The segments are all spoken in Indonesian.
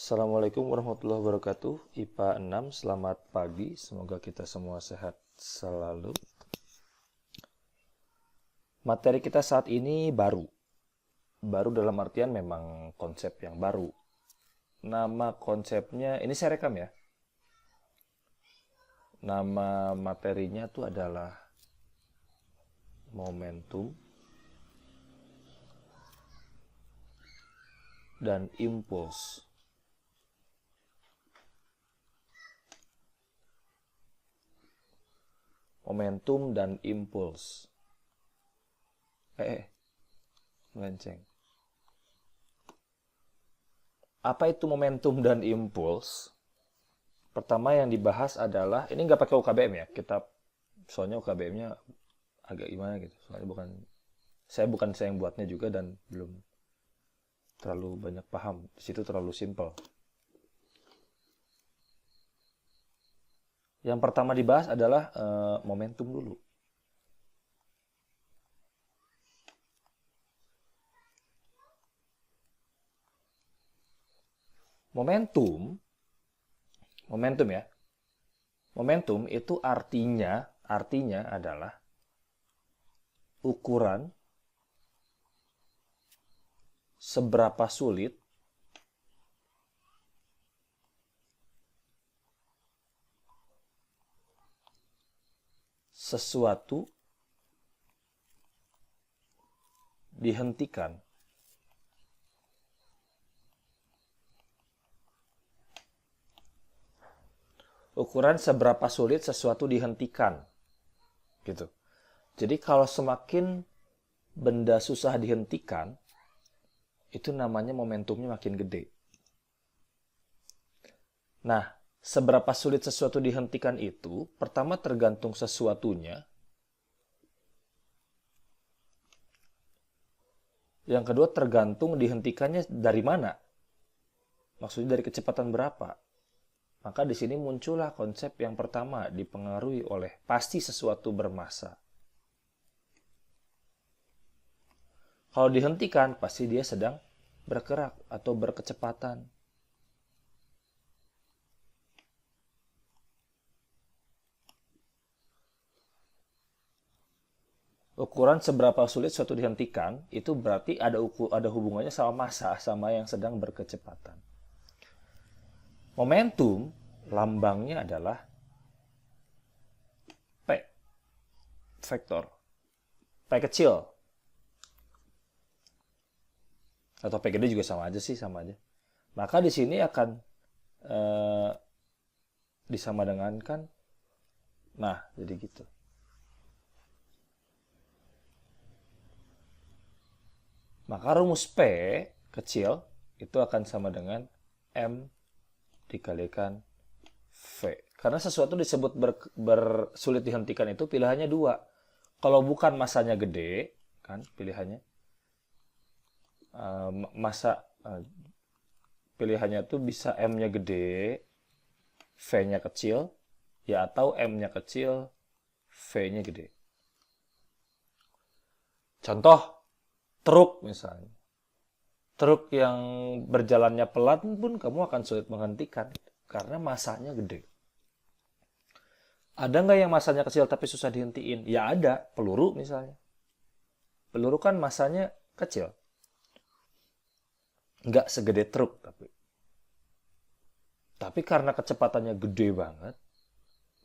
Assalamualaikum warahmatullahi wabarakatuh. IPA 6, selamat pagi. Semoga kita semua sehat selalu. Materi kita saat ini baru. Baru dalam artian memang konsep yang baru. Nama konsepnya, ini saya rekam ya. Nama materinya itu adalah momentum dan impuls. Momentum dan impuls. Melenceng. Apa itu momentum dan impuls? Pertama yang dibahas adalah, ini nggak pakai UKBM ya, soalnya UKBM-nya agak gimana gitu. Soalnya bukan saya yang buatnya juga dan belum terlalu banyak paham. Di situ terlalu simpel. Yang pertama dibahas adalah momentum dulu. Momentum ya. Momentum itu artinya adalah ukuran seberapa sulit sesuatu dihentikan. Ukuran seberapa sulit sesuatu dihentikan. Gitu. Jadi kalau semakin benda susah dihentikan, itu namanya momentumnya makin gede. Nah, seberapa sulit sesuatu dihentikan itu, pertama tergantung sesuatunya. Yang kedua tergantung dihentikannya dari mana. Maksudnya dari kecepatan berapa. Maka di sini muncullah konsep yang pertama, dipengaruhi oleh pasti sesuatu bermassa. Kalau dihentikan, pasti dia sedang bergerak atau berkecepatan. Ukuran seberapa sulit sesuatu dihentikan, itu berarti ada hubungannya sama massa, sama yang sedang berkecepatan. Momentum, lambangnya adalah P, vektor. P kecil. Atau P gede juga sama aja sih, sama aja. Maka di sini akan disama dengan kan, nah jadi gitu. Maka rumus P kecil itu akan sama dengan M dikalikan V. Karena sesuatu disebut bersulit dihentikan itu pilihannya dua. Kalau bukan masanya gede, kan pilihannya. Pilihannya tuh bisa M-nya gede, V-nya kecil, ya atau M-nya kecil, V-nya gede. Contoh, truk misalnya. Truk yang berjalannya pelan pun kamu akan sulit menghentikan karena masanya gede. Ada nggak yang masanya kecil tapi susah dihentiin? Ya ada, peluru misalnya. Peluru kan masanya kecil. Nggak segede truk tapi karena kecepatannya gede banget,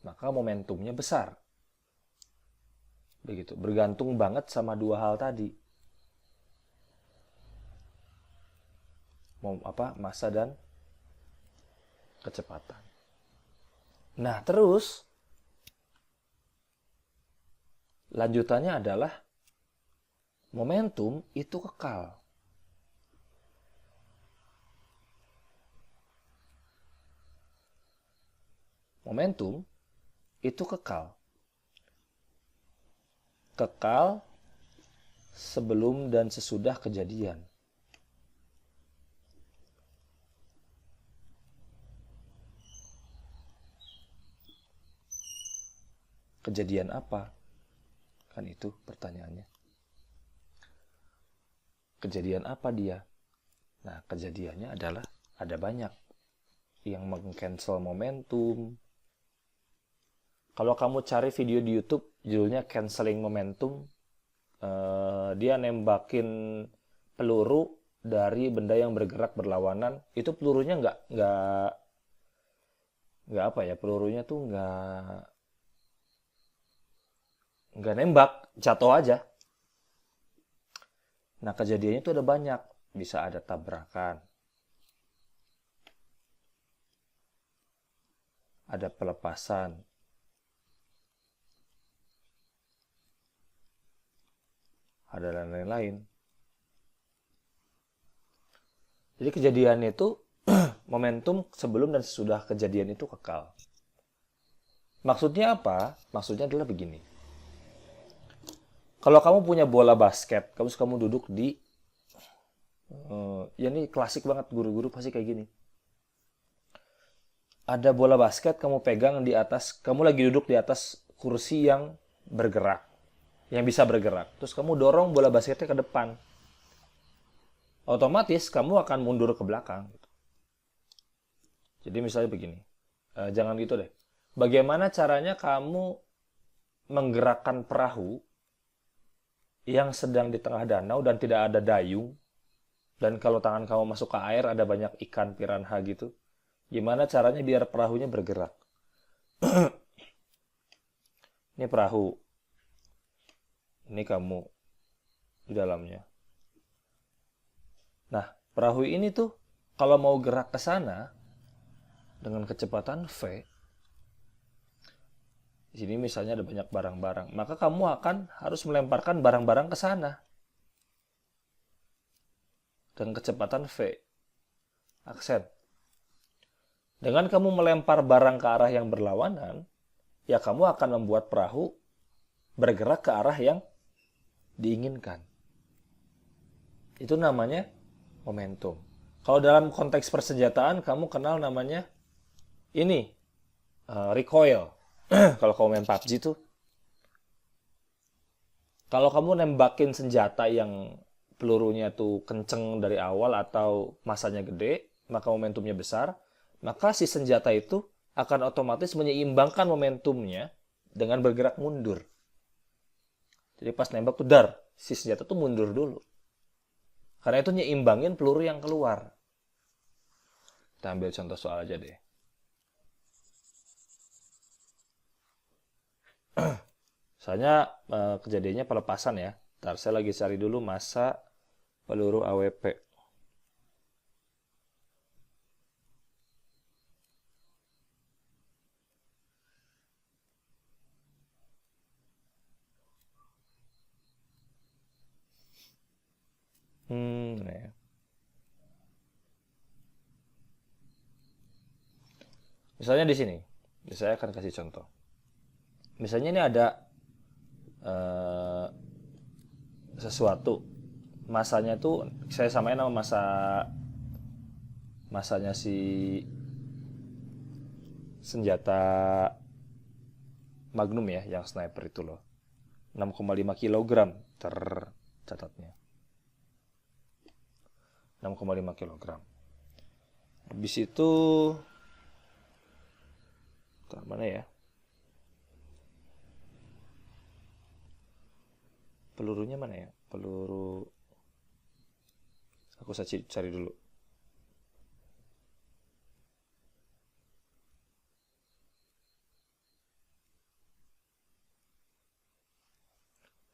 maka momentumnya besar. Begitu, bergantung banget sama dua hal tadi. Massa dan kecepatan. Nah, terus lanjutannya adalah momentum itu kekal. Momentum itu kekal. Kekal sebelum dan sesudah kejadian. Kejadian apa? Kan itu pertanyaannya. Kejadian apa dia? Nah, kejadiannya adalah ada banyak. yang meng-cancel momentum. Kalau kamu cari video di YouTube judulnya canceling momentum, dia nembakin peluru dari benda yang bergerak berlawanan. Itu pelurunya nggak apa ya, pelurunya tuh nggak nembak, jatuh aja. Nah, kejadiannya itu ada banyak. Bisa ada tabrakan, ada pelepasan, ada lain-lain. Jadi kejadiannya itu momentum sebelum dan sesudah kejadian itu kekal. Maksudnya apa? Maksudnya adalah begini. Kalau kamu punya bola basket, kamu duduk di ya ini klasik banget, guru-guru pasti kayak gini. Ada bola basket kamu pegang di atas, kamu lagi duduk di atas kursi yang bergerak, yang bisa bergerak. Terus kamu dorong bola basketnya ke depan. Otomatis kamu akan mundur ke belakang. Jadi misalnya begini, jangan gitu deh. Bagaimana caranya kamu menggerakkan perahu yang sedang di tengah danau dan tidak ada dayung, dan kalau tangan kamu masuk ke air ada banyak ikan piranha gitu. Gimana caranya biar perahunya bergerak? Ini perahu. Ini kamu di dalamnya. Nah, perahu ini tuh kalau mau gerak ke sana dengan kecepatan V, di sini misalnya ada banyak barang-barang, maka kamu akan harus melemparkan barang-barang ke sana dengan kecepatan V. Aksen. Dengan kamu melempar barang ke arah yang berlawanan, ya kamu akan membuat perahu bergerak ke arah yang diinginkan. Itu namanya momentum. Kalau dalam konteks persenjataan, kamu kenal namanya ini, recoil. Kalau kamu main PUBG tuh, kalau kamu nembakin senjata yang pelurunya tuh kenceng dari awal atau masanya gede, maka momentumnya besar, maka si senjata itu akan otomatis menyeimbangkan momentumnya dengan bergerak mundur. Jadi pas nembak tuh si senjata tuh mundur dulu. Karena itu nyeimbangin peluru yang keluar. Kita ambil contoh soal aja deh. Misalnya kejadiannya pelepasan ya. Ntar saya lagi cari dulu massa peluru AWP. Ya. Misalnya di sini, saya akan kasih contoh. Misalnya ini ada sesuatu, masanya tuh saya samain sama masanya si senjata Magnum ya, yang sniper itu loh. 6,5 kg tercatatnya. 6,5 kg. Habis itu mana ya? Pelurunya mana ya? Peluru. Aku cari dulu.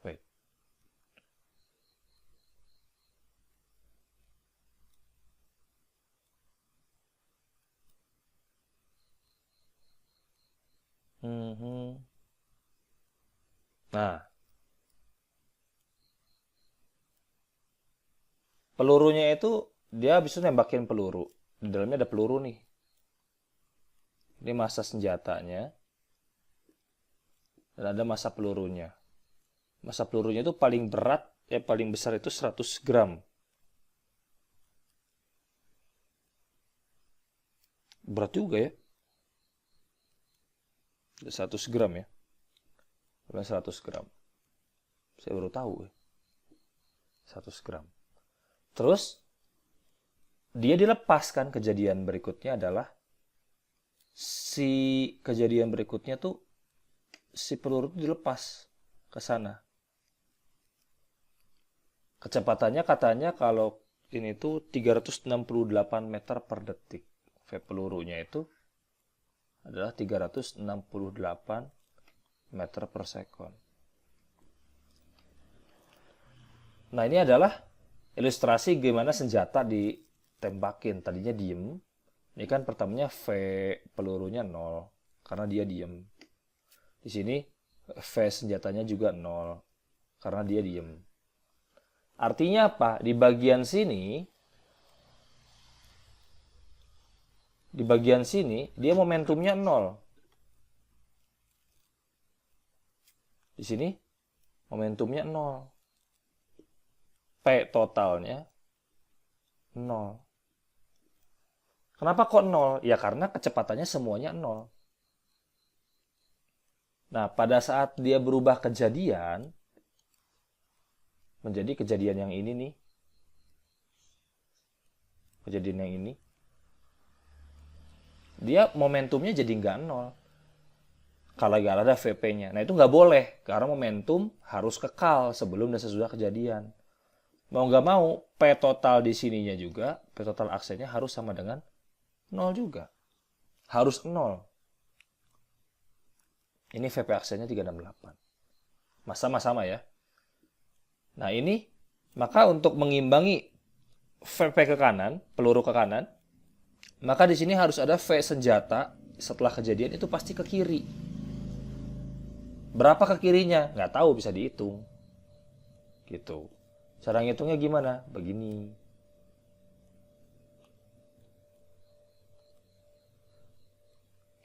Wait. Nah, pelurunya itu dia bisa nembakin peluru. Di dalamnya ada peluru nih. Ini massa senjatanya. Dan ada massa pelurunya. Massa pelurunya itu paling berat, paling besar itu 100 gram. Berat juga ya. 100 gram ya. 100 gram. Saya baru tahu ya. 100 gram. Terus dia dilepaskan, kejadian berikutnya adalah si kejadian berikutnya tuh si peluru itu dilepas ke sana. Kecepatannya katanya kalau ini tuh 368 meter per detik. Pelurunya itu adalah 368 meter per sekon. Nah, ini adalah ilustrasi gimana senjata ditembakin. Tadinya diem. Ini kan pertamanya V pelurunya 0 karena dia diem. Di sini V senjatanya juga 0 karena dia diem. Artinya apa? Di bagian sini dia momentumnya 0. Di sini momentumnya 0. P totalnya 0. Kenapa kok 0? Ya karena kecepatannya semuanya 0. Nah, pada saat dia berubah kejadian menjadi kejadian yang ini nih. Kejadian yang ini. Dia momentumnya jadi nggak 0. Kalau nggak ada VP-nya. Nah, itu nggak boleh. Karena momentum harus kekal sebelum dan sesudah kejadian. Mau nggak mau, P total di sininya juga, P total aksennya harus sama dengan 0 juga. Harus 0. Ini VP aksennya 368. Sama-sama ya. Nah ini, maka untuk mengimbangi VP ke kanan, peluru ke kanan, maka di sini harus ada V senjata setelah kejadian itu pasti ke kiri. Berapa ke kirinya? Nggak tahu, bisa dihitung. Gitu. Cara ngitungnya gimana? Begini.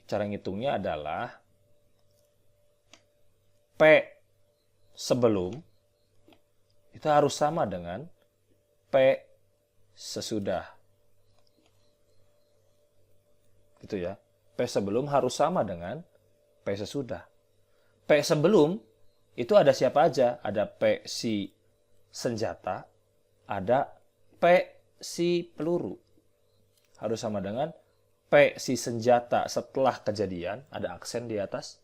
Cara ngitungnya adalah P sebelum itu harus sama dengan P sesudah. Gitu ya. P sebelum harus sama dengan P sesudah. P sebelum itu ada siapa aja? Ada P si senjata, ada P si peluru. Harus sama dengan P si senjata setelah kejadian, ada aksen di atas,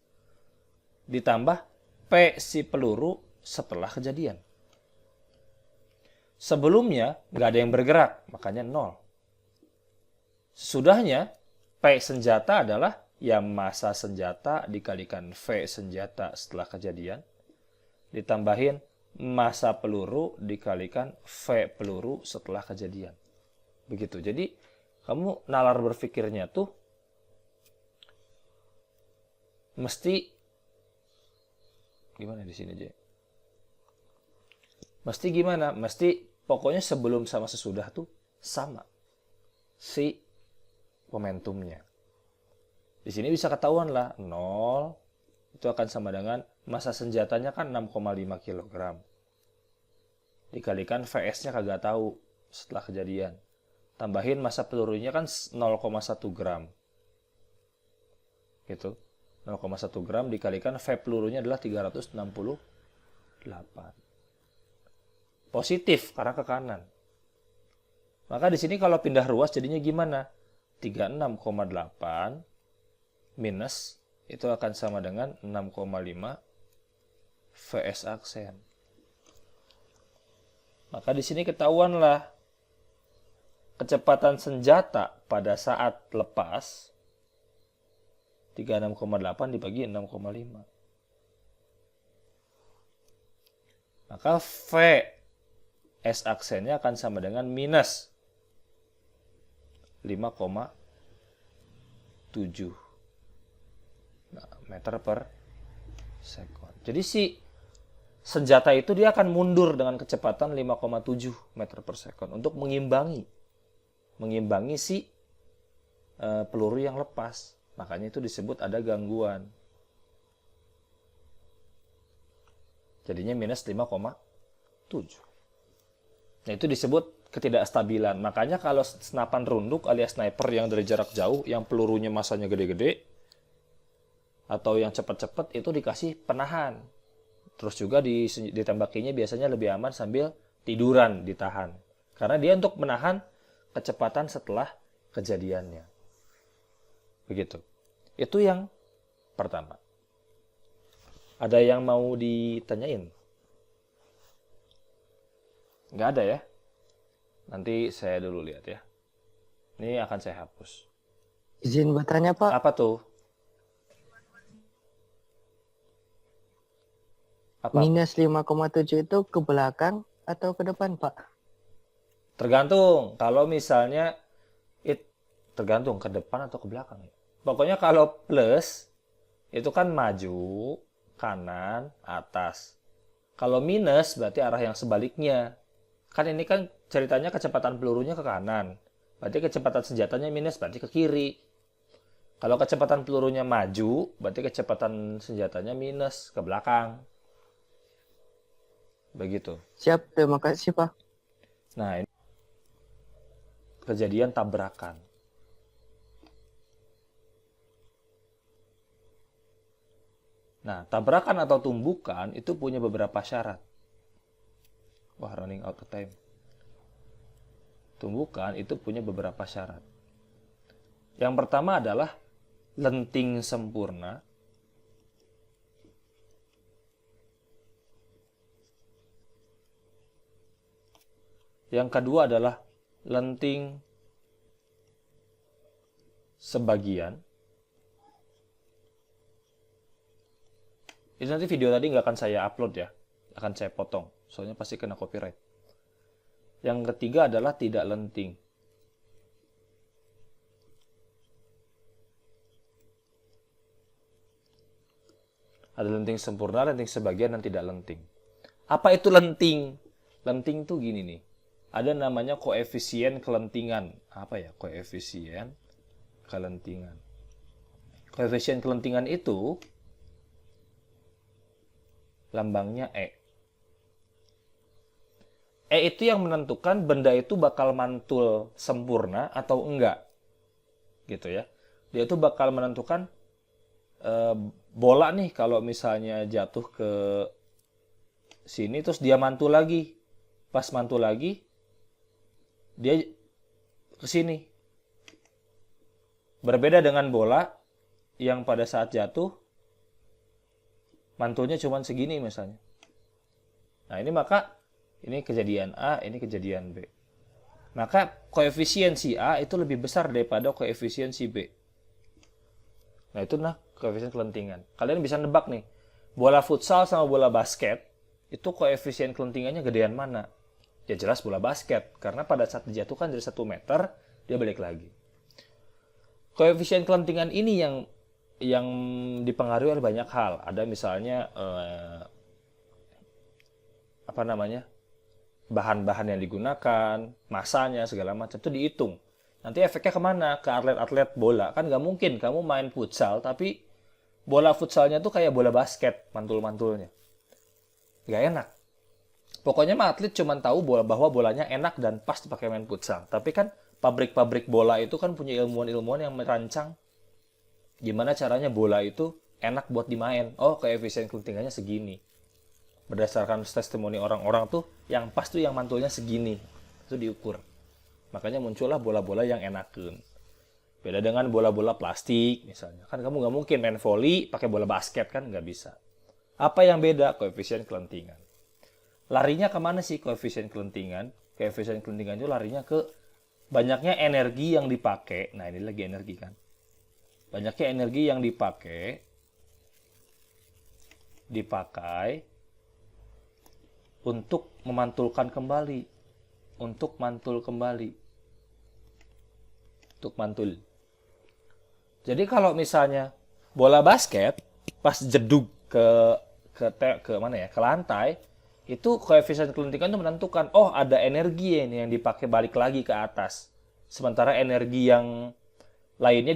ditambah P si peluru setelah kejadian. Sebelumnya nggak ada yang bergerak, makanya 0. Sesudahnya, P senjata adalah ya massa senjata dikalikan V senjata setelah kejadian, ditambahin massa peluru dikalikan V peluru setelah kejadian. Begitu. Jadi, kamu nalar berpikirnya tuh mesti gimana di sini aja? Mesti gimana? Mesti pokoknya sebelum sama sesudah tuh sama si momentumnya. Di sini bisa ketahuan lah 0 itu akan sama dengan massa senjatanya kan 6,5 kg. Dikalikan VS-nya kagak tahu setelah kejadian. Tambahin massa pelurunya kan 0,1 gram. Gitu. 0,1 gram dikalikan V pelurunya adalah 368. Positif karena ke kanan. Maka di sini kalau pindah ruas jadinya gimana? 36,8 minus itu akan sama dengan 6,5 VS aksen. Maka di sini ketahuanlah kecepatan senjata pada saat lepas 36,8 dibagi 6,5. Maka VS aksennya akan sama dengan minus 5,7 meter per sekon. Jadi si senjata itu dia akan mundur dengan kecepatan 5,7 meter per sekon untuk mengimbangi si peluru yang lepas. Makanya itu disebut ada gangguan. Jadinya minus 5,7. Nah itu disebut ketidakstabilan. Makanya kalau senapan runduk alias sniper yang dari jarak jauh, yang pelurunya masanya gede-gede, atau yang cepat-cepat itu dikasih penahan. Terus juga ditembakinya biasanya lebih aman sambil tiduran ditahan. Karena dia untuk menahan kecepatan setelah kejadiannya. Begitu. Itu yang pertama. Ada yang mau ditanyain? Nggak ada ya? Nanti saya dulu lihat ya. Ini akan saya hapus. Izin bertanya, Pak. Apa tuh? Apa? Minus 5,7 itu ke belakang atau ke depan, Pak? Tergantung. Kalau misalnya tergantung ke depan atau ke belakang. Pokoknya kalau plus itu kan maju, kanan, atas. Kalau minus berarti arah yang sebaliknya. Kan ini kan ceritanya kecepatan pelurunya ke kanan. Berarti kecepatan senjatanya minus, berarti ke kiri. Kalau kecepatan pelurunya maju, berarti kecepatan senjatanya minus, ke belakang. Begitu. Siap, terima kasih, Pak. Nah, ini kejadian tabrakan. Nah, tabrakan atau tumbukan itu punya beberapa syarat. Wah, running out of time. Tumbukan itu punya beberapa syarat. Yang pertama adalah lenting sempurna. Yang kedua adalah lenting sebagian. Ini nanti video tadi nggak akan saya upload ya. Akan saya potong. Soalnya pasti kena copyright. Yang ketiga adalah tidak lenting. Ada lenting sempurna, lenting sebagian, dan tidak lenting. Apa itu lenting? Lenting tuh gini nih. Ada namanya koefisien kelentingan. Apa ya koefisien kelentingan? Koefisien kelentingan itu lambangnya E. E itu yang menentukan benda itu bakal mantul sempurna atau enggak. Gitu ya. Dia itu bakal menentukan bola nih kalau misalnya jatuh ke sini terus dia mantul lagi. Pas mantul lagi dia ke sini. Berbeda dengan bola yang pada saat jatuh mantulnya cuma segini misalnya. Nah, ini kejadian A, ini kejadian B. Maka koefisien si A itu lebih besar daripada koefisien si B. Nah, itu koefisien kelentingan. Kalian bisa nebak nih, bola futsal sama bola basket, itu koefisien kelentingannya gedean mana? Ya jelas bola basket, karena pada saat dijatuhkan dari 1 meter, dia balik lagi. Koefisien kelentingan ini yang dipengaruhi oleh banyak hal. Ada misalnya bahan-bahan yang digunakan, masanya segala macam itu dihitung. Nanti efeknya kemana? Ke atlet-atlet bola. Kan nggak mungkin kamu main futsal tapi bola futsalnya tuh kayak bola basket mantul-mantulnya. Nggak enak. Pokoknya mah atlet cuma tahu bahwa bolanya enak dan pas dipakai main futsal. Tapi kan pabrik-pabrik bola itu kan punya ilmuwan-ilmuwan yang merancang gimana caranya bola itu enak buat dimain. Oh, koefisien kelentingannya segini. Berdasarkan testimoni orang-orang tuh, yang pas tuh yang mantulnya segini. Itu diukur. Makanya muncullah bola-bola yang enakeun. Beda dengan bola-bola plastik misalnya. Kan kamu nggak mungkin main volley pakai bola basket kan, nggak bisa. Apa yang beda? Koefisien kelentingan. Larinya kemana sih koefisien kelentingan? Koefisien kelentingan itu larinya ke banyaknya energi yang dipakai. Nah, ini lagi energi kan. Banyaknya energi yang dipakai untuk memantulkan kembali. Untuk mantul kembali. Untuk mantul. Jadi kalau misalnya bola basket pas jedug ke mana ya? Ke lantai, itu koefisien kelentingan itu menentukan ada energi ini yang dipakai balik lagi ke atas. Sementara energi yang lainnya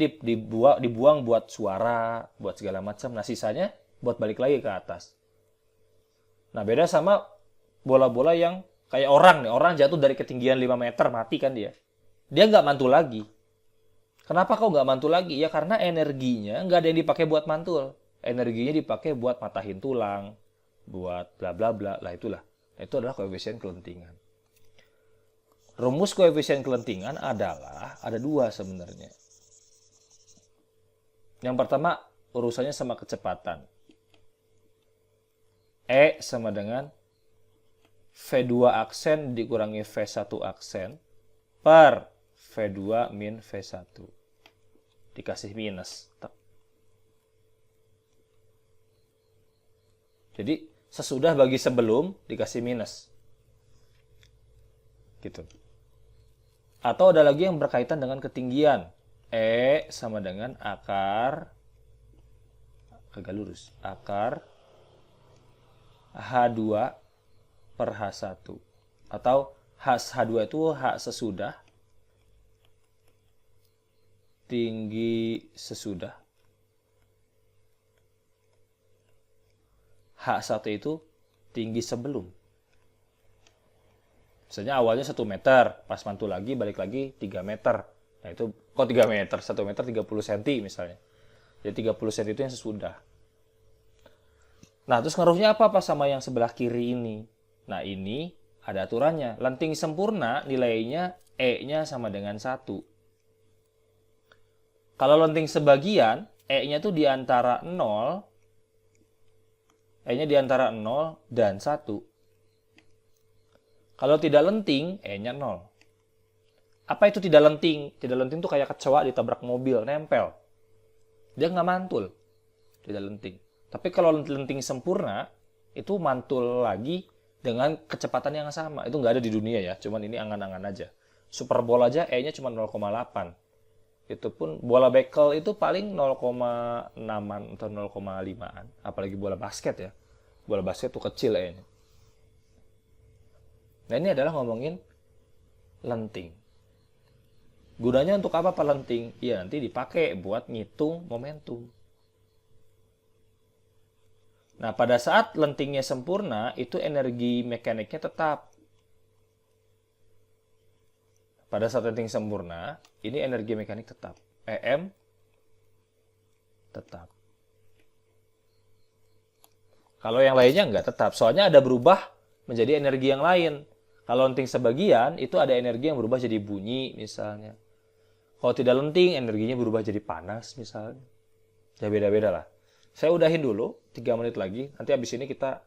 dibuang buat suara, buat segala macam. Nah, sisanya buat balik lagi ke atas. Nah, beda sama bola-bola yang kayak orang nih. Orang jatuh dari ketinggian 5 meter, mati kan dia. Dia nggak mantul lagi. Kenapa kau nggak mantul lagi? Ya karena energinya nggak ada yang dipakai buat mantul. Energinya dipakai buat matahin tulang, buat bla bla bla. Lah itulah. Nah, itu adalah koefisien kelentingan. Rumus koefisien kelentingan adalah ada 2 sebenarnya. Yang pertama, urusannya sama kecepatan. E sama dengan V2 aksen dikurangi V1 aksen per V2 min V1. Dikasih minus. Jadi, sesudah bagi sebelum dikasih minus. Gitu. Atau ada lagi yang berkaitan dengan ketinggian. E sama dengan akar, agak lurus, akar H2 per H1. Atau H2 itu H sesudah, tinggi sesudah. H1 itu tinggi sebelum. Misalnya awalnya 1 meter, pas mantul lagi, balik lagi 3 meter. Nah itu, kok 3 meter? 1 meter 30 cm misalnya. Jadi 30 cm itu yang sesudah. Nah, terus ngaruhnya apa sama yang sebelah kiri ini? Nah, ini ada aturannya. Lenting sempurna nilainya E-nya sama dengan 1. Kalau lenting sebagian, E-nya itu di antara 0, E-nya di antara 0 dan 1. Kalau tidak lenting, E-nya 0. Apa itu tidak lenting? Tidak lenting itu kayak kecoa ditabrak mobil, nempel. Dia nggak mantul. Tidak lenting. Tapi kalau lenting sempurna, itu mantul lagi dengan kecepatan yang sama. Itu nggak ada di dunia ya, cuman ini angan-angan aja. Super bola aja E-nya cuma 0,8. Itu pun bola bekel itu paling 0,6-an atau 0,5-an. Apalagi bola basket ya. Bola basket itu kecil E-nya. Nah ini adalah ngomongin lenting. Gunanya untuk apa Pak lenting? Ya nanti dipakai buat ngitung momentum. Nah, pada saat lentingnya sempurna, itu energi mekaniknya tetap. Pada saat lenting sempurna, ini energi mekanik tetap. EM tetap. Kalau yang lainnya nggak tetap. Soalnya ada berubah menjadi energi yang lain. Kalau lenting sebagian, itu ada energi yang berubah jadi bunyi misalnya. Kalau tidak lenting, energinya berubah jadi panas misalnya. Ya beda-beda lah. Saya udahin dulu, 3 menit lagi. Nanti habis ini kita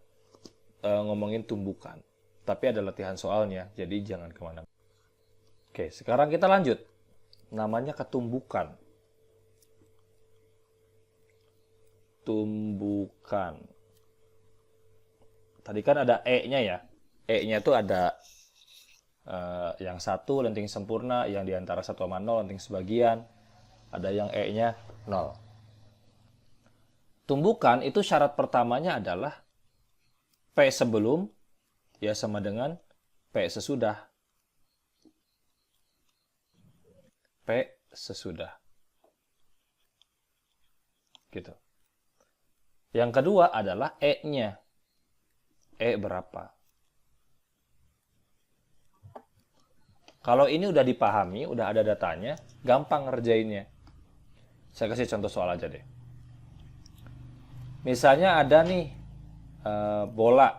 ngomongin tumbukan. Tapi ada latihan soalnya, jadi jangan kemana-mana. Oke, sekarang kita lanjut. Namanya ketumbukan. Tumbukan. Tadi kan ada E-nya ya. E-nya itu ada yang 1, lenting sempurna, yang diantara 1 sama 0, lenting sebagian. Ada yang E-nya 0. Tumbukan itu syarat pertamanya adalah P sebelum ya sama dengan P sesudah. P sesudah. Gitu. Yang kedua adalah E-nya. E berapa? Kalau ini udah dipahami, udah ada datanya, gampang ngerjainnya. Saya kasih contoh soal aja deh. Misalnya ada nih bola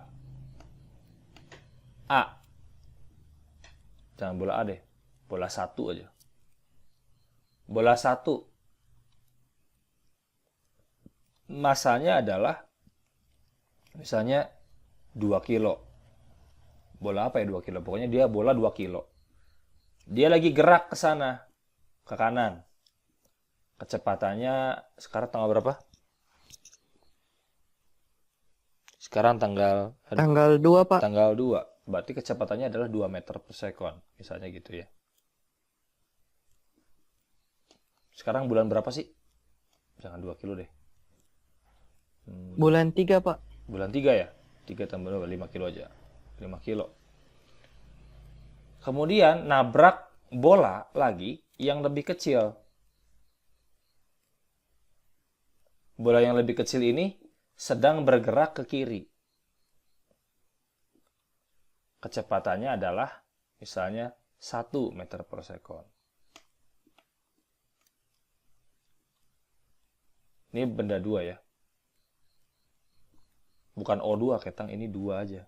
A. Jangan bola A deh. Bola 1 aja. Bola 1. Masanya adalah misalnya 2 kilo. Bola apa ya 2 kilo? Pokoknya dia bola 2 kilo. Dia lagi gerak ke sana. Ke kanan. Kecepatannya sekarang tanggal berapa? Sekarang tanggal 2, Pak. Tanggal 2. Berarti kecepatannya adalah 2 meter per sekon. Misalnya gitu ya. Sekarang bulan berapa sih? Jangan 2 kilo deh. Bulan 3, Pak. Bulan 3 ya? 3 tambah 2, 5 kilo aja. 5 kilo. Kemudian nabrak bola lagi yang lebih kecil. Bola yang lebih kecil ini sedang bergerak ke kiri. Kecepatannya adalah misalnya 1 meter per sekon. Ini benda 2 ya. Bukan O2 ketang, ini 2 aja.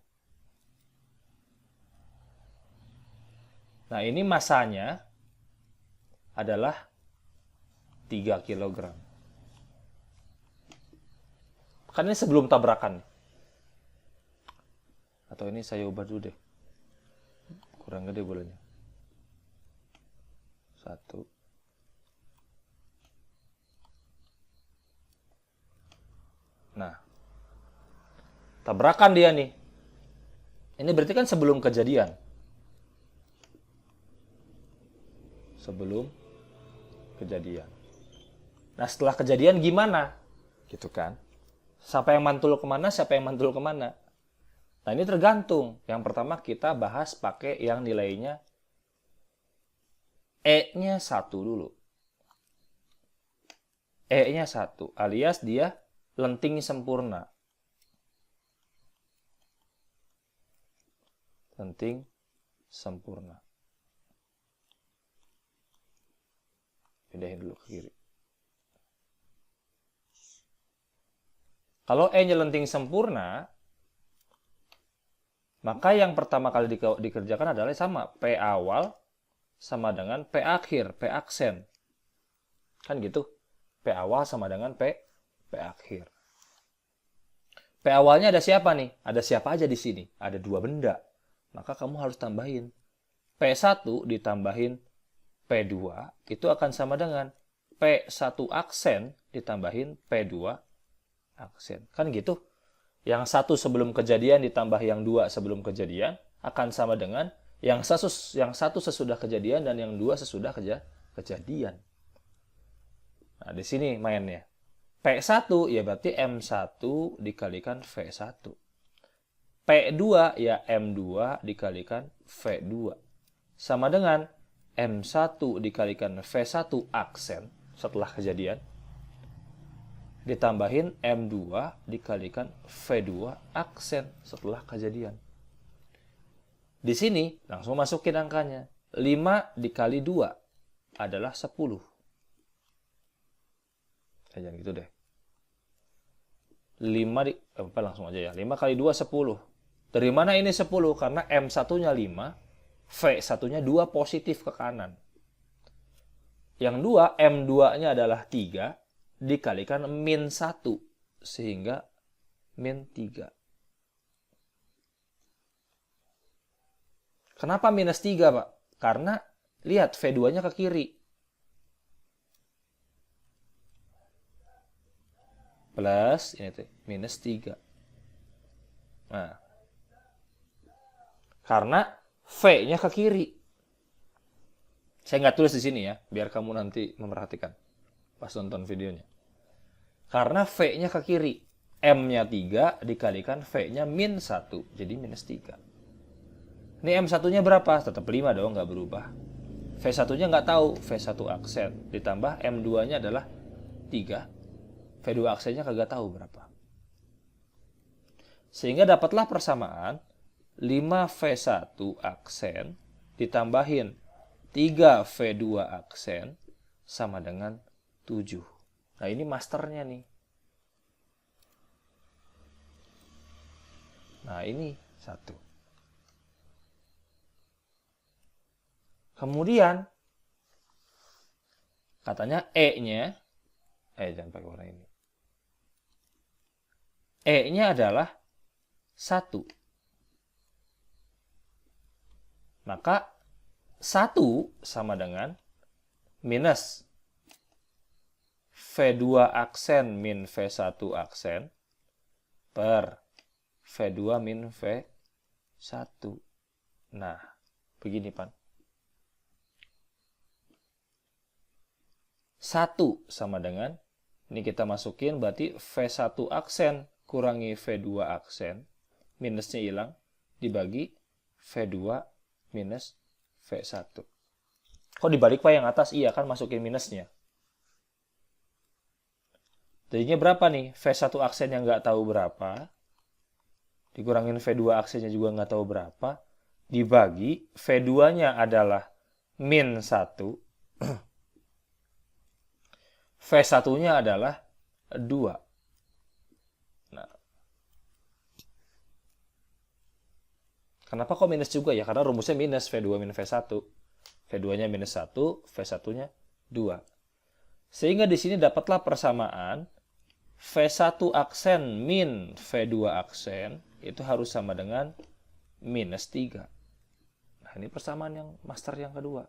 Nah ini masanya adalah 3 kilogram. Kan ini sebelum tabrakan. Atau ini saya ubah dulu deh. Kurang gede bolanya. 1. Nah, tabrakan dia nih. Ini berarti kan sebelum kejadian. Sebelum kejadian. Nah, setelah kejadian gimana? Gitu kan. Siapa yang mantul kemana, siapa yang mantul kemana. Nah, ini tergantung. Yang pertama kita bahas pakai yang nilainya E-nya 1 dulu. E-nya 1, alias dia lenting sempurna. Lenting sempurna. Pindahin dulu ke kiri. Kalau E-nya lenting sempurna, maka yang pertama kali dikerjakan adalah sama. P awal sama dengan P akhir, P aksen. Kan gitu. P awal sama dengan P akhir. P awalnya ada siapa nih? Ada siapa aja di sini? Ada 2 benda. Maka kamu harus tambahin. P1 ditambahin P2 itu akan sama dengan P1 aksen ditambahin P2 aksen. Kan gitu. Yang 1 sebelum kejadian ditambah yang 2 sebelum kejadian akan sama dengan yang 1 sesudah kejadian dan yang 2 sesudah kejadian. Nah, di sini mainnya. P1 ya berarti M1 dikalikan V1. P2 ya M2 dikalikan V2. Sama dengan M1 dikalikan V1 aksen setelah kejadian. Ditambahin M2 dikalikan V2 aksen setelah kejadian. Di sini langsung masukin angkanya. 5 dikali 2 adalah 10. Jangan gitu deh. 5 langsung aja ya. 5 kali 2 10. Dari mana ini 10? Karena M1-nya 5, V1-nya 2 positif ke kanan. Yang 2, M2-nya adalah 3 dikalikan min 1 sehingga min 3. Kenapa minus 3, Pak? Karena lihat V2-nya ke kiri. Plus ini tuh minus 3. Nah, karena V-nya ke kiri. Saya nggak tulis di sini ya, biar kamu nanti memperhatikan pas nonton videonya. Karena V-nya ke kiri. M-nya 3 dikalikan V-nya min 1. Jadi minus 3. Ini M1-nya berapa? Tetap 5 dong, nggak berubah. V1-nya nggak tahu. V1 aksen. Ditambah M2-nya adalah 3. V2 aksennya kagak tahu berapa. Sehingga dapatlah persamaan 5V1 aksen ditambahin 3V2 aksen sama dengan 7. Nah, ini masternya nih. Nah, ini 1. Kemudian, katanya E-nya, jangan pakai warna ini. E-nya adalah 1. Maka 1 sama dengan minus V2 aksen min V1 aksen per V2 min V1. Nah, begini Pan. 1 sama dengan, ini kita masukin berarti V1 aksen kurangi V2 aksen, minusnya hilang, dibagi V2 minus V1. Kok dibalik Pak yang atas? Iya kan masukin minusnya. Jadinya berapa nih? V1 aksen yang nggak tahu berapa, dikurangin V2 aksennya juga nggak tahu berapa, dibagi V2-nya adalah min 1, V1-nya adalah 2. Nah, kenapa kok minus juga ya? Karena rumusnya minus V2 min V1. V2-nya minus 1, V1-nya 2. Sehingga di sini dapatlah persamaan V1 aksen min V2 aksen itu harus sama dengan minus 3. Nah, ini persamaan yang master yang kedua.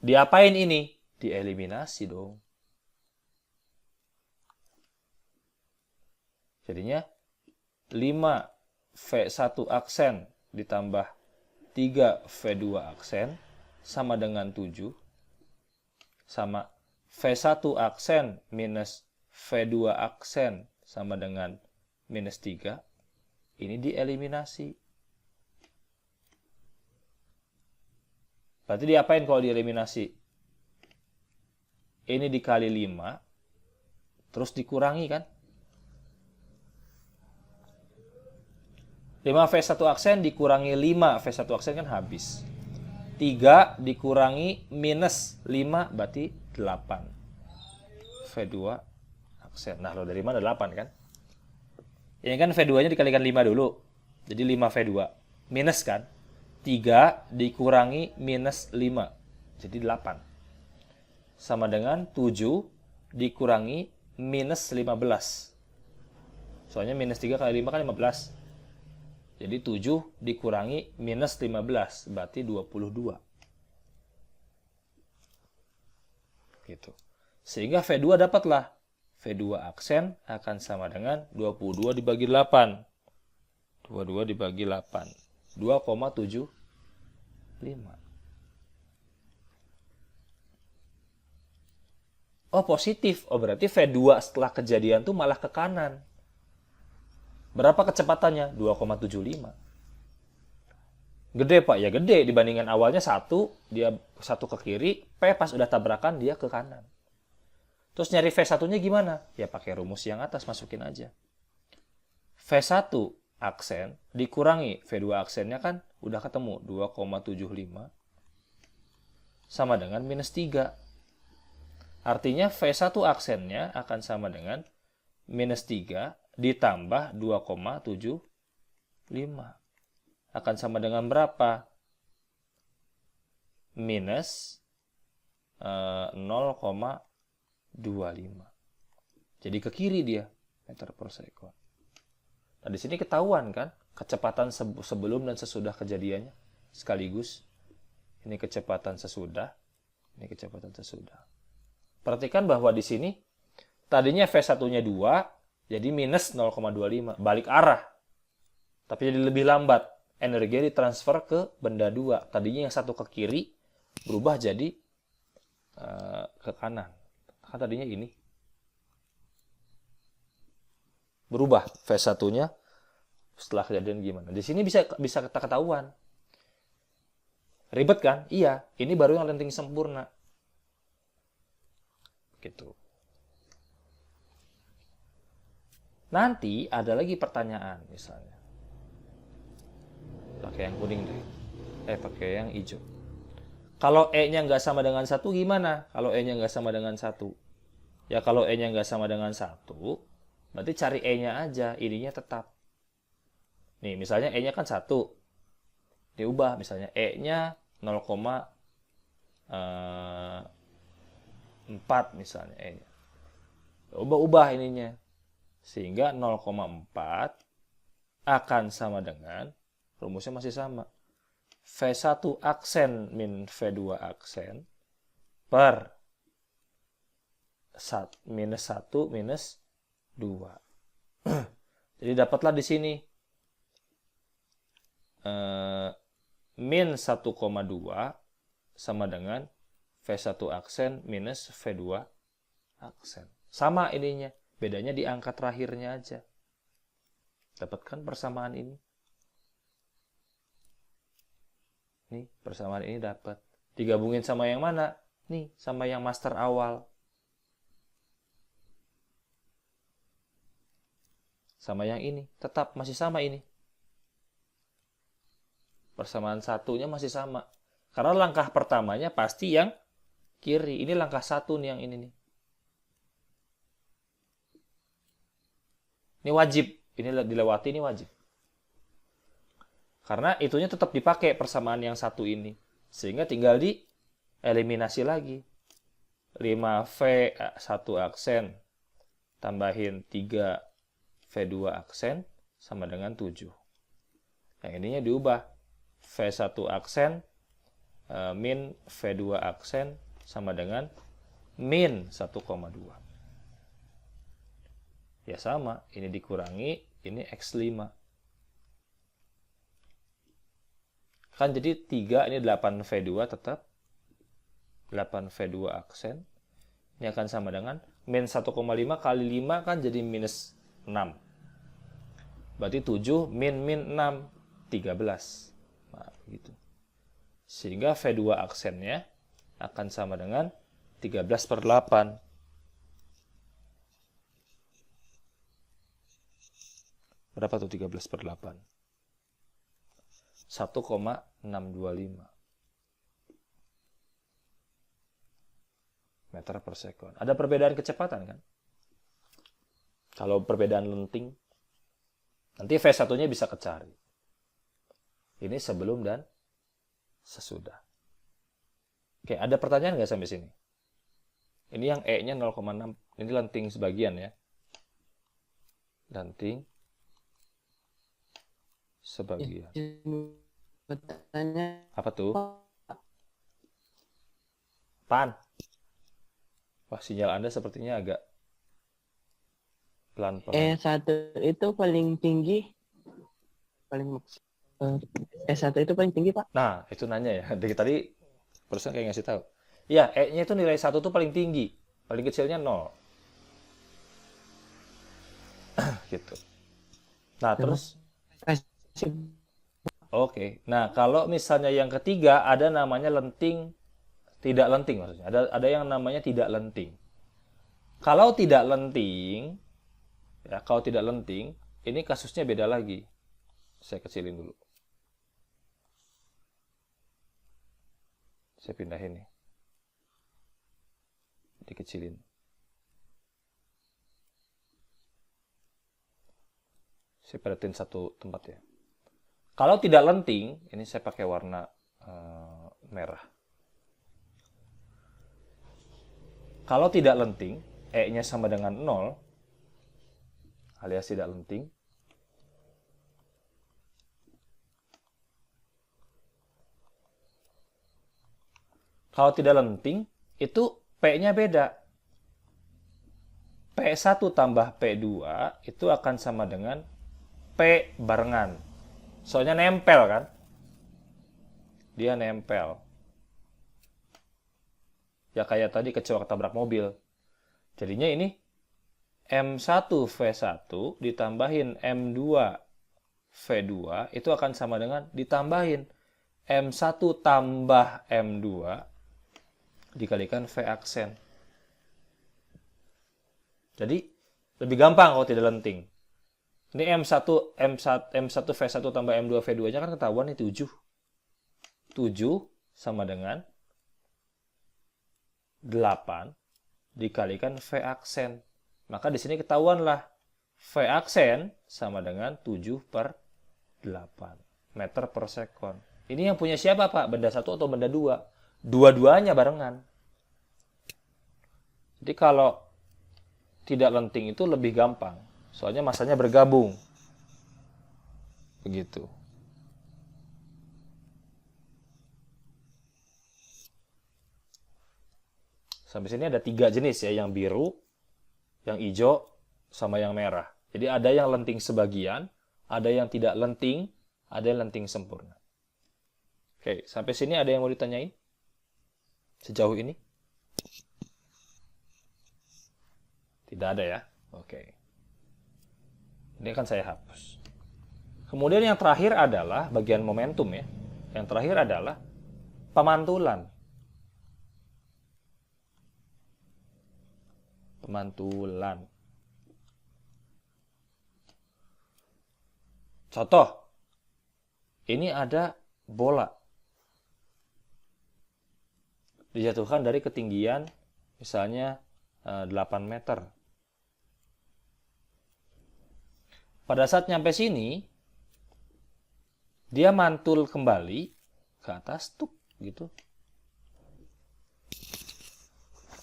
Diapain ini? Dieliminasi dong. Jadinya 5V1 aksen ditambah 3V2 aksen sama dengan 7. Sama V1 aksen minus V2 aksen sama dengan minus 3. Ini dieliminasi. Berarti diapain kalau dieliminasi? Ini dikali 5, terus dikurangi kan? 5V1 aksen dikurangi 5V1 aksen kan habis. 3 dikurangi minus 5 berarti 8. V2 aksen. Nah, lo dari mana 8 kan? Ini kan V2-nya dikalikan 5 dulu. Jadi 5V2. Minus kan? 3 dikurangi minus 5. Jadi 8. Sama dengan 7 dikurangi minus 15. Soalnya minus 3 kali 5 kan 15. Jadi 7 dikurangi minus 15. Berarti 22. Gitu. Sehingga V2 dapatlah. V2 aksen akan sama dengan 22 dibagi 8. 22 dibagi 8. 2,75. Oh, positif. Oh, berarti V2 setelah kejadian tuh malah ke kanan. Berapa kecepatannya? 2,75. Gede, Pak. Ya gede. Dibandingkan awalnya 1, dia 1 ke kiri, P pas udah tabrakan, dia ke kanan. Terus nyari V1-nya gimana? Ya pakai rumus yang atas, masukin aja. V1 aksen dikurangi V2 aksennya kan udah ketemu 2,75 sama dengan minus 3. Artinya V1 aksennya akan sama dengan minus 3 ditambah 2,75. Akan sama dengan berapa? Minus 0,25. Jadi ke kiri dia, meter per sekon. Nah, di sini ketahuan kan kecepatan sebelum dan sesudah kejadiannya sekaligus. Ini kecepatan sesudah, ini kecepatan sesudah. Perhatikan bahwa di sini tadinya V1-nya 2, jadi minus 0,25, balik arah. Tapi jadi lebih lambat. Energi ditransfer ke benda 2. Tadinya yang satu ke kiri berubah jadi ke kanan. Kan tadinya ini. Berubah V1-nya setelah kejadian gimana. Di sini bisa kita ketahuan. Ribet kan? Iya, ini baru yang lenting sempurna. Gitu. Nanti ada lagi pertanyaan misalnya. Pakai yang kuning deh. Pakai yang hijau. Kalau E-nya nggak sama dengan 1 gimana? Kalau E-nya nggak sama dengan 1. Ya kalau E-nya nggak sama dengan 1, berarti cari E-nya aja, ininya tetap. Nih, misalnya E-nya kan 1. Diubah, misalnya E-nya 0,4 misalnya E-nya. Ubah ininya. Sehingga 0,4 akan sama dengan, rumusnya masih sama, V1 aksen min V2 aksen per minus 1 minus 2. Jadi dapatlah di sini min 1,2 sama dengan V1 aksen minus V2 aksen. Sama ininya, bedanya di angka terakhirnya aja. Dapatkan persamaan ini. Nih, persamaan ini dapat. Digabungin sama yang mana? Nih, sama yang master awal. Sama yang ini, tetap masih sama ini. Persamaan satunya masih sama. Karena langkah pertamanya pasti yang kiri. Ini langkah 1 nih yang ini nih. Ini wajib. Ini dilewati, ini wajib. Karena itunya tetap dipakai persamaan yang 1 ini. Sehingga tinggal eliminasi lagi. 5V 1 aksen tambahin 3V2 aksen sama dengan 7. Yang ininya diubah. V1 aksen min V2 aksen sama dengan min 1,2. Ya sama, ini dikurangi, ini X5. Kan jadi 3, ini 8V2 tetap. 8V2 aksen. Ini akan sama dengan min 1,5 kali 5 kan jadi minus 6. Berarti 7 min 6, 13. Nah, begitu. Sehingga V2 aksennya akan sama dengan 13/8. Berapa tuh 13/8? 1,625 meter per sekon. Ada perbedaan kecepatan kan? Kalau perbedaan lenting, nanti V1-nya bisa kecari. Ini sebelum dan sesudah. Oke, ada pertanyaan nggak sampai sini? Ini yang E-nya 0,6. Ini lenting sebagian ya. Lenting sebagian. Bertanya Apa tuh? Pan. Wah, sinyal Anda sepertinya agak pelan-pelan. E1 itu paling tinggi, E1 itu paling tinggi, Pak. Nah, itu nanya ya. Dari tadi person kayak ngasih tahu. Iya, E-nya itu nilai 1 tuh paling tinggi. Paling kecilnya 0. Gitu. Nah, terus Kasih oke. Nah, kalau misalnya yang ketiga ada namanya lenting, tidak lenting maksudnya. Ada yang namanya tidak lenting. Kalau tidak lenting, ya, kalau tidak lenting, ini kasusnya beda lagi. Saya kecilin dulu. Saya pindahin nih. Dikecilin. Saya padatin satu tempat ya. Kalau tidak lenting, ini saya pakai warna merah. Kalau tidak lenting, E-nya sama dengan 0, alias tidak lenting. Kalau tidak lenting, itu P-nya beda. P1 tambah P2 itu akan sama dengan P barengan. Soalnya nempel kan? Dia nempel. Ya kayak tadi kecoa ketabrak mobil. Jadinya ini M1V1 ditambahin M2V2 itu akan sama dengan ditambahin M1 tambah M2 dikalikan V aksen. Jadi lebih gampang kalau tidak lenting. Ini M1V1 tambah M2V2-nya kan ketahuan nih 7. 7 sama dengan 8 dikalikan V aksen. Maka di sini ketahuanlah V aksen sama dengan 7/8 meter per sekon. Ini yang punya siapa, Pak? Benda 1 atau benda 2? Dua-duanya barengan. Jadi kalau tidak lenting itu lebih gampang. Soalnya masanya bergabung. Begitu. Sampai sini ada 3 jenis ya, yang biru, yang hijau, sama yang merah. Jadi ada yang lenting sebagian, ada yang tidak lenting, ada yang lenting sempurna. Oke, sampai sini ada yang mau ditanyain? Sejauh ini? Tidak ada ya? Oke. Ini kan saya hapus. Kemudian yang terakhir adalah bagian momentum ya. Yang terakhir adalah pemantulan. Pemantulan. Contoh. Ini ada bola. Dijatuhkan dari ketinggian misalnya 8 meter. Pada saat nyampe sini, dia mantul kembali ke atas, tuk, gitu.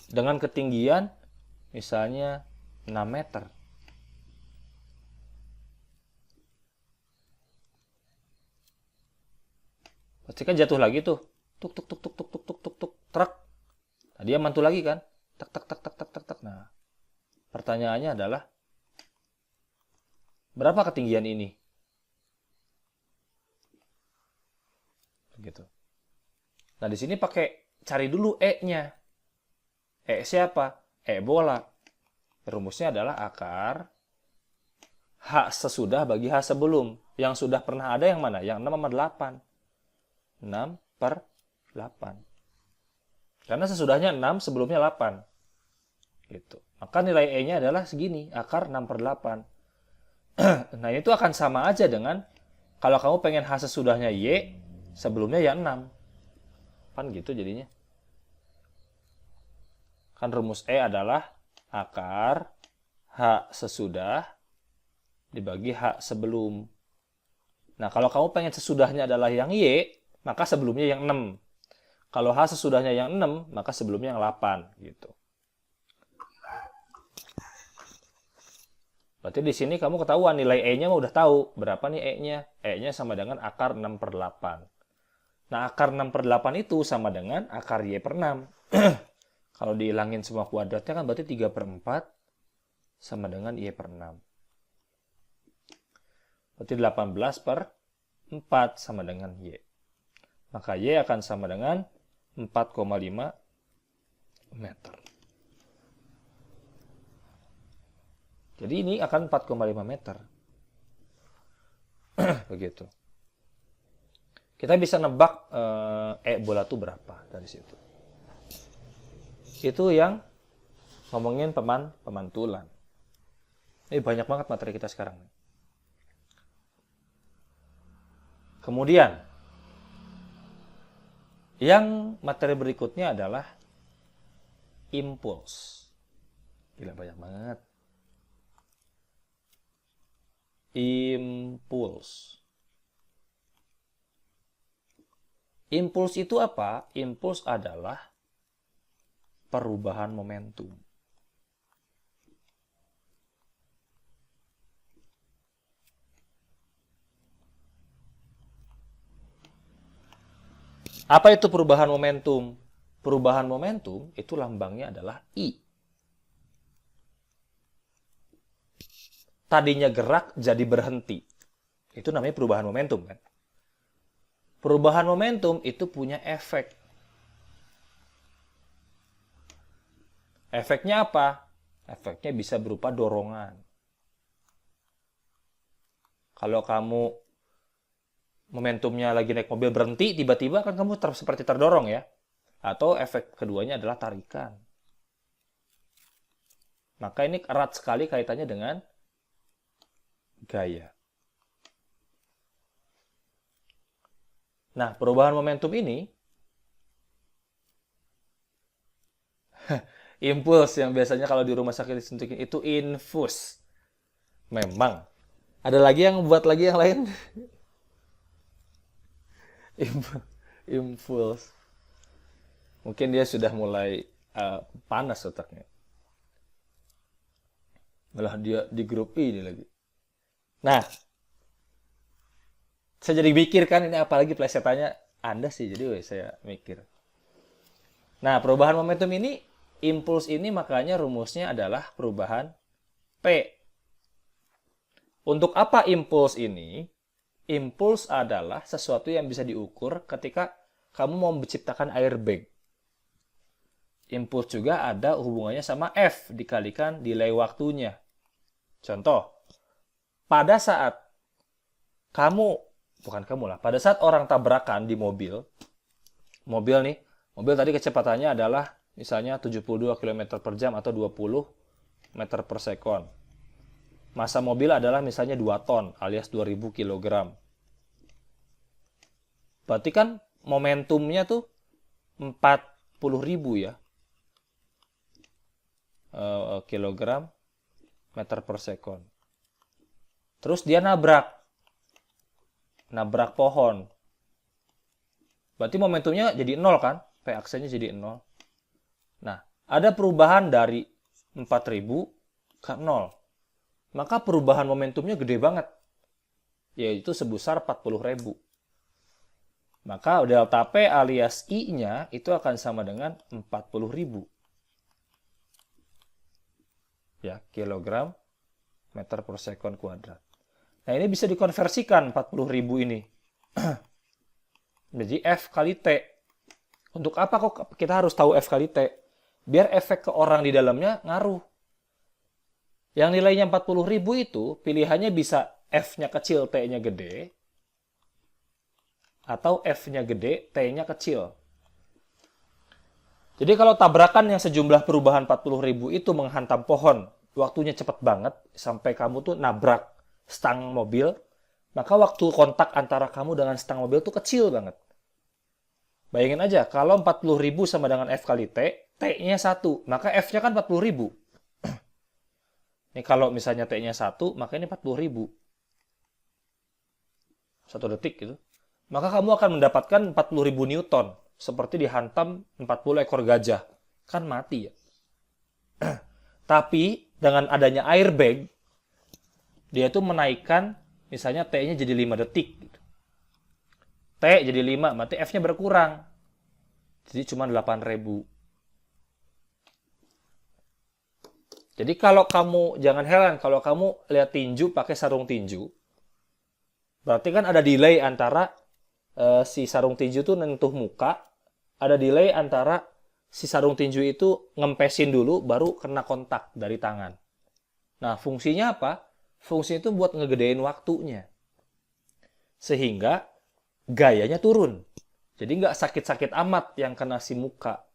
dengan ketinggian misalnya 6 meter. Pasti kan jatuh lagi tuh. Tuk tuk tuk tuk tuk tuk tuk tuk tuk truk. Nah, dia mantul lagi kan? Tak tak tak tak tak tak tak. Nah, pertanyaannya adalah berapa ketinggian ini? Begitu. Nah, di sini pakai cari dulu E-nya. E siapa? E bola. Rumusnya adalah akar H sesudah bagi H sebelum. Yang sudah pernah ada yang mana? Yang 6 sama 8. 6 per 8. Karena sesudahnya 6, sebelumnya 8. Gitu. Maka nilai E-nya adalah segini, akar 6 per 8. Nah, itu akan sama aja dengan kalau kamu pengen H sesudahnya Y, sebelumnya ya 6. Kan gitu jadinya. Kan rumus E adalah akar H sesudah dibagi H sebelum. Nah, kalau kamu pengen sesudahnya adalah yang Y, maka sebelumnya yang 6. Kalau H sesudahnya yang 6, maka sebelumnya yang 8. Gitu. Berarti di sini kamu ketahuan nilai E-nya udah tahu. Berapa nih E-nya? E-nya sama dengan akar 6 per 8. Nah, akar 6 per 8 itu sama dengan akar Y per 6. Kalau dihilangin semua kuadratnya kan berarti 3 per 4 sama dengan Y per 6. Berarti 18 per 4 sama dengan Y. Maka Y akan sama dengan 4,5 meter. Jadi ini akan 4,5 meter. Begitu. Kita bisa nebak E bola itu berapa dari situ. Itu yang ngomongin pemantulan. Ini banyak banget materi kita sekarang. Kemudian, yang materi berikutnya adalah impuls. Gila, banyak banget. Impuls. Impuls itu apa? Impuls adalah perubahan momentum. Apa itu perubahan momentum? Perubahan momentum itu lambangnya adalah I. Tadinya gerak jadi berhenti. Itu namanya perubahan momentum kan? Perubahan momentum itu punya efek. Efeknya apa? Efeknya bisa berupa dorongan. Kalau kamu momentumnya lagi naik mobil berhenti, tiba-tiba kan kamu seperti terdorong ya. Atau efek keduanya adalah tarikan. Maka ini erat sekali kaitannya dengan gaya. Nah, perubahan momentum ini impuls yang biasanya kalau di rumah sakit disuntikin itu infus. Memang. Ada lagi yang buat lagi yang lain? Impuls. Mungkin dia sudah mulai panas otaknya. Malah dia di grup ini lagi. Nah, saya jadi mikir kan ini apalagi plesetannya Anda sih, jadi saya mikir. Nah, perubahan momentum ini, impuls ini makanya rumusnya adalah perubahan P. Untuk apa impuls ini? Impuls adalah sesuatu yang bisa diukur ketika kamu mau menciptakan airbag. Impuls juga ada hubungannya sama F dikalikan delay waktunya. Contoh, pada saat pada saat orang tabrakan di mobil nih, mobil tadi kecepatannya adalah misalnya 72 km per jam atau 20 meter per sekon. Massa mobil adalah misalnya 2 ton alias 2000 kg. Berarti kan momentumnya tuh 40.000 ya. Kilogram meter per sekon. Terus dia nabrak pohon. Berarti momentumnya jadi 0 kan? P aksennya jadi 0. Nah, ada perubahan dari 4.000 ke 0. Maka perubahan momentumnya gede banget, yaitu sebesar 40.000. Maka delta P alias I-nya itu akan sama dengan 40.000. Ya, kilogram meter per sekon kuadrat. Nah, ini bisa dikonversikan 40.000 ini. Jadi F kali T. Untuk apa kok kita harus tahu F kali T? Biar efek ke orang di dalamnya ngaruh. Yang nilainya 40.000 itu pilihannya bisa F-nya kecil, T-nya gede. Atau F-nya gede, T-nya kecil. Jadi kalau tabrakan yang sejumlah perubahan 40.000 itu menghantam pohon, waktunya cepat banget, sampai kamu tuh nabrak stang mobil, maka waktu kontak antara kamu dengan stang mobil tuh kecil banget. Bayangin aja, kalau 40.000 sama dengan F kali T, T-nya 1, maka F-nya kan 40.000. Ini kalau misalnya T-nya 1, maka ini 40.000. 1 detik gitu. Maka kamu akan mendapatkan 40.000 Newton. Seperti dihantam 40 ekor gajah. Kan mati ya. Tapi dengan adanya airbag, dia itu menaikkan misalnya T-nya jadi 5 detik. T jadi 5, berarti F-nya berkurang. Jadi cuma 8.000. Jadi kalau kamu, jangan heran kalau kamu lihat tinju pakai sarung tinju, berarti kan ada delay antara si sarung tinju itu nentuh muka, ada delay antara si sarung tinju itu ngempesin dulu baru kena kontak dari tangan. Nah, fungsinya apa? Fungsinya itu buat ngegedein waktunya. Sehingga gayanya turun. Jadi nggak sakit-sakit amat yang kena si muka.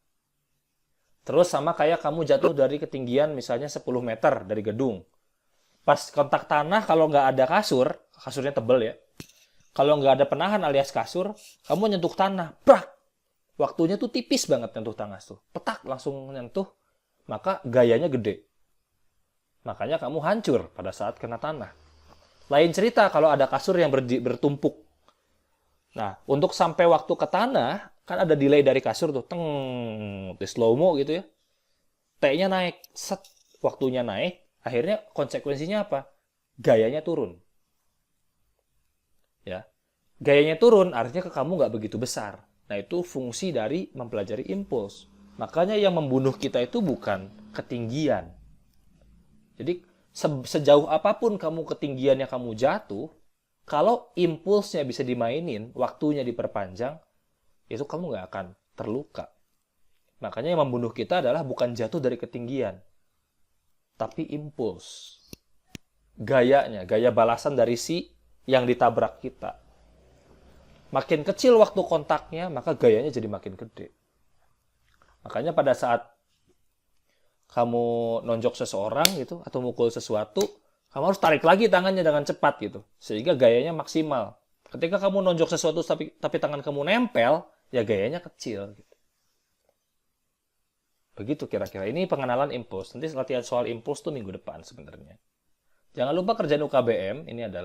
Terus sama kayak kamu jatuh dari ketinggian misalnya 10 meter dari gedung. Pas kontak tanah kalau nggak ada kasur, kasurnya tebel ya. Kalau nggak ada penahan alias kasur, kamu nyentuh tanah, brak! Waktunya tuh tipis banget nyentuh tanah tuh. Petak langsung nyentuh, maka gayanya gede. Makanya kamu hancur pada saat kena tanah. Lain cerita kalau ada kasur yang bertumpuk. Nah, untuk sampai waktu ke tanah, kan ada delay dari kasur tuh. Teng, di slow-mo gitu ya. T-nya naik, set, waktunya naik. Akhirnya konsekuensinya apa? Gayanya turun. Ya, gayanya turun artinya ke kamu nggak begitu besar. Nah, itu fungsi dari mempelajari impuls. Makanya yang membunuh kita itu bukan ketinggian. Jadi, sejauh apapun kamu ketinggiannya kamu jatuh, kalau impulsnya bisa dimainin, waktunya diperpanjang, itu kamu nggak akan terluka. Makanya yang membunuh kita adalah bukan jatuh dari ketinggian, tapi impuls. Gayanya, gaya balasan dari si yang ditabrak kita. Makin kecil waktu kontaknya, maka gayanya jadi makin gede. Makanya pada saat kamu nonjok seseorang gitu atau mukul sesuatu, kamu harus tarik lagi tangannya dengan cepat gitu, sehingga gayanya maksimal. Ketika kamu nonjok sesuatu tapi tangan kamu nempel, ya gayanya kecil gitu. Begitu kira-kira. Ini pengenalan impuls. Nanti latihan soal impuls tuh minggu depan sebenarnya. Jangan lupa kerjaan UKBM, ini adalah